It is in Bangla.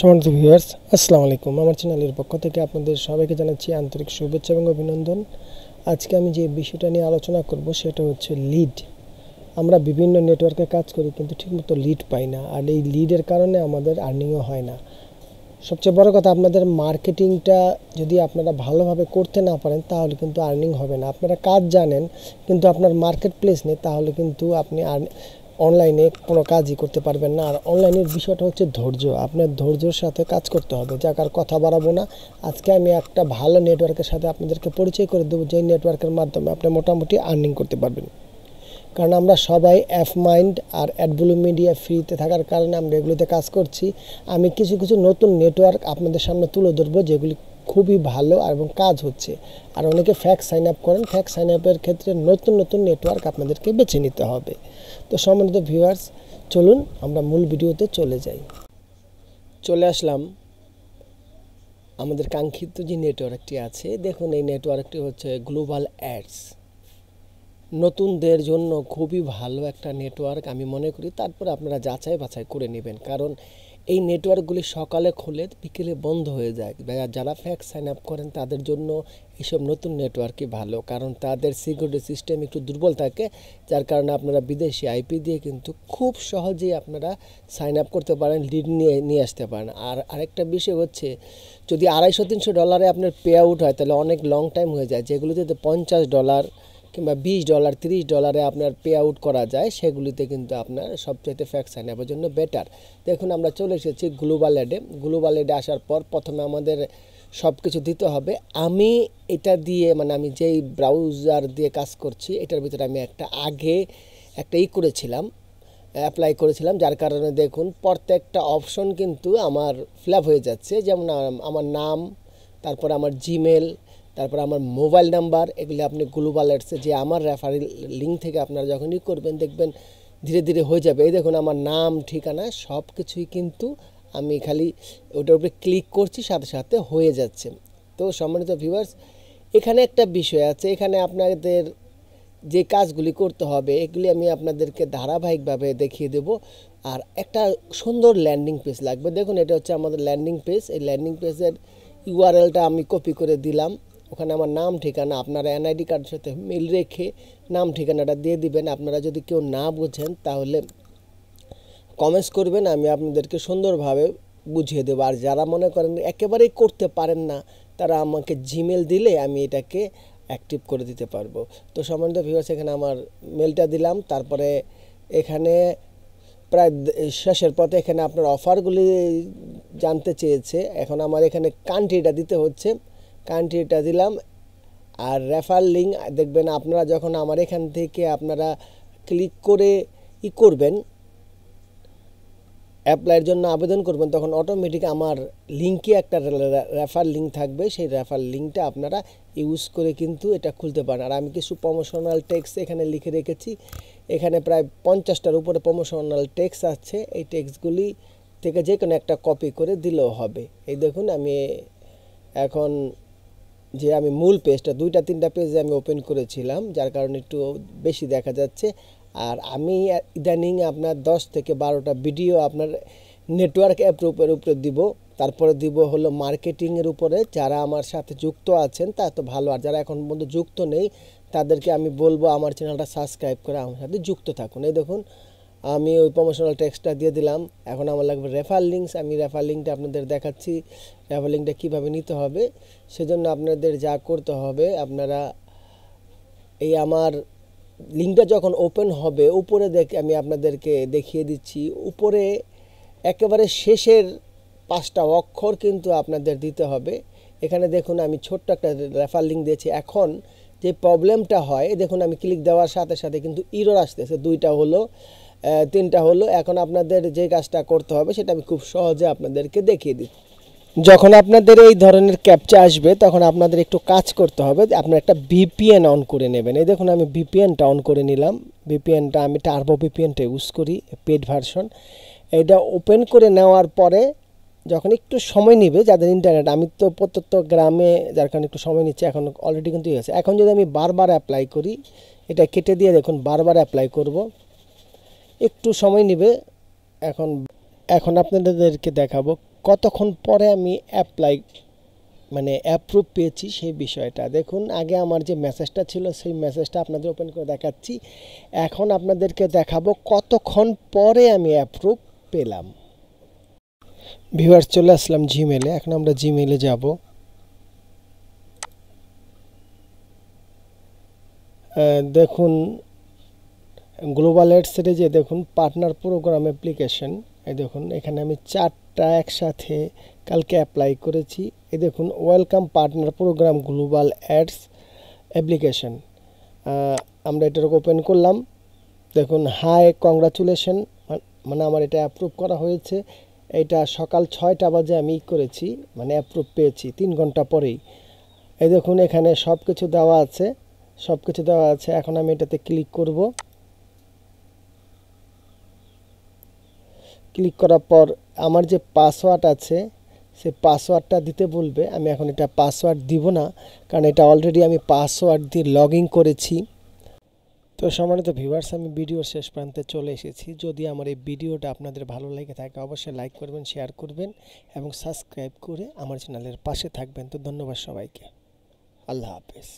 সম্মানিত ভিউয়ার্স, আসসালামু আলাইকুম। আমার চ্যানেলের পক্ষ থেকে আপনাদের সবাইকে জানাচ্ছি আন্তরিক শুভেচ্ছা এবং অভিনন্দন। আজকে আমি যে বিষয়টা নিয়ে আলোচনা করব সেটা হচ্ছে লিড। আমরা বিভিন্ন নেটওয়ার্কে কাজ করি কিন্তু ঠিকমতো লিড পাই না, আর এই লিডের কারণে আমাদের আর্নিংও হয় না। সবচেয়ে বড় কথা, আপনাদের মার্কেটিংটা যদি আপনারা ভালোভাবে করতে না পারেন তাহলে কিন্তু আর্নিং হবে না। আপনারা কাজ জানেন কিন্তু আপনার মার্কেট প্লেস নেই, তাহলে কিন্তু আপনি অনলাইনে কোনো কাজই করতে পারবেন না। আর অনলাইনের বিষয়টা হচ্ছে ধৈর্য। আপনার ধৈর্যের সাথে কাজ করতে হবে। যাক, আর কথা বাড়াবো না। আজকে আমি একটা ভালো নেটওয়ার্কের সাথে আপনাদেরকে পরিচয় করে দেবো, যে নেটওয়ার্কের মাধ্যমে আপনি মোটামুটি আর্নিং করতে পারবেন। কারণ আমরা সবাই অ্যাপমাইন্ড আর অ্যাডব্লু মিডিয়া ফ্রিতে থাকার কারণে আমরা এগুলোতে কাজ করছি। আমি কিছু কিছু নতুন নেটওয়ার্ক আপনাদের সামনে তুলে ধরবো যেগুলি খুবই ভালো এবং কাজ হচ্ছে। আর অনেকে ফ্যাক সাইন আপ করেন, ফ্যাক সাইন আপের ক্ষেত্রে নতুন নতুন নেটওয়ার্ক আপনাদেরকে বেছে নিতে হবে। তো সম্মানিত ভিউয়ার্স, চলুন আমরা মূল ভিডিওতে চলে যাই। চলে আসলাম আমাদের কাঙ্ক্ষিত যে নেটওয়ার্কটি আছে। দেখুন, এই নেটওয়ার্কটি হচ্ছে গ্লোবাল অ্যাডস। নতুনদের জন্য খুবই ভালো একটা নেটওয়ার্ক আমি মনে করি। তারপরে আপনারা যাচাই বাছাই করে নেবেন, কারণ এই নেটওয়ার্কগুলি সকালে খুলে বিকেলে বন্ধ হয়ে যায়। যারা ফ্যাক সাইন আপ করেন তাদের জন্য এইসব নতুন নেটওয়ার্কই ভালো, কারণ তাদের সিকিউরিটি সিস্টেম একটু দুর্বল থাকে, যার কারণে আপনারা বিদেশি আইপি দিয়ে কিন্তু খুব সহজেই আপনারা সাইন আপ করতে পারেন, লিড নিয়ে আসতে পারেন। আর আরেকটা বিষয় হচ্ছে, যদি $250-300 আপনার পে আউট হয় তাহলে অনেক লং টাইম হয়ে যায়। যেগুলিতে $50 কিংবা $20 $30 আপনার পে আউট করা যায়, সেগুলিতে কিন্তু আপনার সবচাইতে ফ্যাক সাইন আপের জন্য বেটার। দেখুন, আমরা চলে এসেছি গ্লোবাল অ্যাডে। গ্লোবাল অ্যাডে আসার পর প্রথমে আমাদের সব কিছু দিতে হবে। আমি এটা দিয়ে আমি যেই ব্রাউজার দিয়ে কাজ করছি এটার ভিতরে আমি আগে একটা অ্যাপ্লাই করেছিলাম, যার কারণে দেখুন প্রত্যেকটা অপশন কিন্তু আমার ফিল আপ হয়ে যাচ্ছে। যেমন আমার নাম, তারপর আমার জিমেল, তারপর আমার মোবাইল নাম্বার। এগুলি আপনি গ্লোবাল অ্যাডসে যে আমার রেফারেল লিঙ্ক থেকে আপনারা যখনই করবেন দেখবেন ধীরে ধীরে হয়ে যাবে। এই দেখুন, আমার নাম, ঠিকানা সব কিছুই কিন্তু আমি খালি ওটার উপরে ক্লিক করছি, সাথে সাথে হয়ে যাচ্ছে। তো সম্মানিত ভিউয়ার্স, এখানে একটা বিষয় আছে। এখানে আপনাদের যে কাজগুলি করতে হবে এগুলি আমি আপনাদেরকে ধারাবাহিকভাবে দেখিয়ে দেব। আর একটা সুন্দর ল্যান্ডিং পেজ লাগবে। দেখুন, এটা হচ্ছে আমাদের ল্যান্ডিং পেজ। এই ল্যান্ডিং পেজের ইউআরএলটা আমি কপি করে দিলাম। ওখানে আমার নাম, ঠিকানা, আপনারা এনআইডি কার্ডের সাথে মিল রেখে নাম ঠিকানাটা দিয়ে দিবেন। আপনারা যদি কেউ না বোঝেন তাহলে কমেন্টস করবেন, আমি আপনাদেরকে সুন্দরভাবে বুঝিয়ে দেবো। আর যারা মনে করেন একেবারেই করতে পারেন না, তারা আমাকে জিমেল দিলে আমি এটাকে অ্যাক্টিভ করে দিতে পারবো। তো সম্বন্ধে ভিউয়ার্স, এখানে আমার মেলটা দিলাম। তারপরে এখানে প্রায় শেষের পথে এখানে আপনার অফারগুলি জানতে চেয়েছে। এখন আমার এখানে কান্ট্রিটা দিতে হচ্ছে, কান্ট্রিটা দিলাম। আর রেফার লিঙ্ক দেখবেন, আপনারা যখন আমার এখান থেকে আপনারা ক্লিক করে করবেন, অ্যাপ্লাইয়ের জন্য আবেদন করবেন, তখন অটোমেটিক আমার লিঙ্কে একটা রেফার লিঙ্ক থাকবে। সেই রেফার লিঙ্কটা আপনারা ইউজ করে কিন্তু এটা খুলতে পারেন। আর আমি কিছু প্রমোশনাল টেক্সট এখানে লিখে রেখেছি। এখানে প্রায় 50টার উপরে প্রমোশনাল টেক্সট আছে। এই টেক্সটগুলি থেকে যে কোনো একটা কপি করে দিলেও হবে। এই দেখুন, আমি এখন আমি মূল পেজটা 2-3টা পেজে আমি ওপেন করেছিলাম, যার কারণে একটু বেশি দেখা যাচ্ছে। আর আমি ইদানিং আপনার 10 থেকে 12টা ভিডিও আপনার নেটওয়ার্ক অ্যাপের উপরে দিব। তারপরে দিব হলো মার্কেটিংয়ের উপরে। যারা আমার সাথে যুক্ত আছেন তা তো ভালো, আর যারা এখন পর্যন্ত যুক্ত নেই তাদেরকে আমি বলবো আমার চ্যানেলটা সাবস্ক্রাইব করে আমার সাথে যুক্ত থাকুন। এই দেখুন, আমি ওই প্রমোশনাল টেক্সটটা দিয়ে দিলাম। এখন আমার লাগবে রেফার লিঙ্কস। আমি রেফার লিঙ্কটা আপনাদের দেখাচ্ছি, রেফার লিঙ্কটা কীভাবে নিতে হবে। সেজন্য আপনাদের যা করতে হবে, আপনারা এই আমার লিঙ্কটা যখন ওপেন হবে উপরে আমি আপনাদেরকে দেখিয়ে দিচ্ছি। উপরে একেবারে শেষের 5টা অক্ষর কিন্তু আপনাদের দিতে হবে। এখানে দেখুন, আমি ছোট্ট একটা রেফার লিঙ্ক দিয়েছি। এখন যে প্রবলেমটা হয়, দেখুন আমি ক্লিক দেওয়ার সাথে সাথে কিন্তু ইরর আসতেছে। 2টা হলো, 3টা হলো। এখন আপনাদের যে কাজটা করতে হবে সেটা আমি খুব সহজে আপনাদেরকে দেখিয়ে দিই। যখন আপনাদের এই ধরনের ক্যাপচা আসবে তখন আপনাদের একটু কাজ করতে হবে, আপনার একটা ভিপিএন অন করে নেবেন। এই দেখুন, আমি ভিপিএনটা অন করে নিলাম। ভিপিএনটা আমি টার্বো ভিপিএনটা ইউজ করি, পেড ভার্সন। এটা ওপেন করে নেওয়ার পরে যখন একটু সময় নেবে যাদের ইন্টারনেট, আমি তো প্রত্যন্ত গ্রামে, যার কারণে একটু সময় নিচ্ছে। এখন অলরেডি কিন্তু হয়ে গেছে। এখন যদি আমি বারবার অ্যাপ্লাই করি, এটা কেটে দিয়ে দেখুন বারবার অ্যাপ্লাই করব, একটু সময় নেবে। এখন আপনাদেরকে দেখাবো কতক্ষণ পরে আমি অ্যাপ্রুভ পেয়েছি সেই বিষয়টা দেখুন। আগে আমার যে মেসেজটা ছিল সেই মেসেজটা আপনাদের ওপেন করে দেখাচ্ছি। এখন আপনাদেরকে দেখাবো কতক্ষণ পরে আমি অ্যাপ্রুভ পেলাম। ভিউয়ার্স, চলে আসলাম জিমেলে। এখন আমরা জিমেলে যাব। দেখুন গ্লোবাল এডসে যে দেখুন পার্টনার প্রোগ্রাম অ্যাপ্লিকেশন, এই দেখুন এখানে আমি 4টা একসাথে কালকে অ্যাপ্লাই করেছি। এই দেখুন welcome partner program global ads application. আমরা এটার ওপেন করলাম। দেখুন হাই কংগ্রাচুলেশন, মানে আমার এটা অ্যাপ্রুভ করা হয়েছে। এটা সকাল 6টা বাজে আমি করেছি, মানে অ্যাপ্রুভ পেয়েছি 3 ঘন্টা পরেই। এই দেখুন এখানে সব কিছু দেওয়া আছে, এখন আমি এটাতে ক্লিক করব। ক্লিক করার পর আমার যে পাসওয়ার্ড আছে সেই পাসওয়ার্ডটা দিতে বলবে। আমি এখন এটা পাসওয়ার্ড দিব না, কারণ এটা অলরেডি আমি পাসওয়ার্ড দিয়ে লগ ইন করেছি। তো সম্মানিত ভিউয়ার্স, আমি ভিডিওর শেষ প্রান্তে চলে এসেছি। যদি আমার এই ভিডিওটা আপনাদের ভালো লেগে থাকে অবশ্যই লাইক করবেন, শেয়ার করবেন এবং সাবস্ক্রাইব করে আমার চ্যানেলের পাশে থাকবেন। তো ধন্যবাদ সবাইকে। আল্লাহ হাফেজ।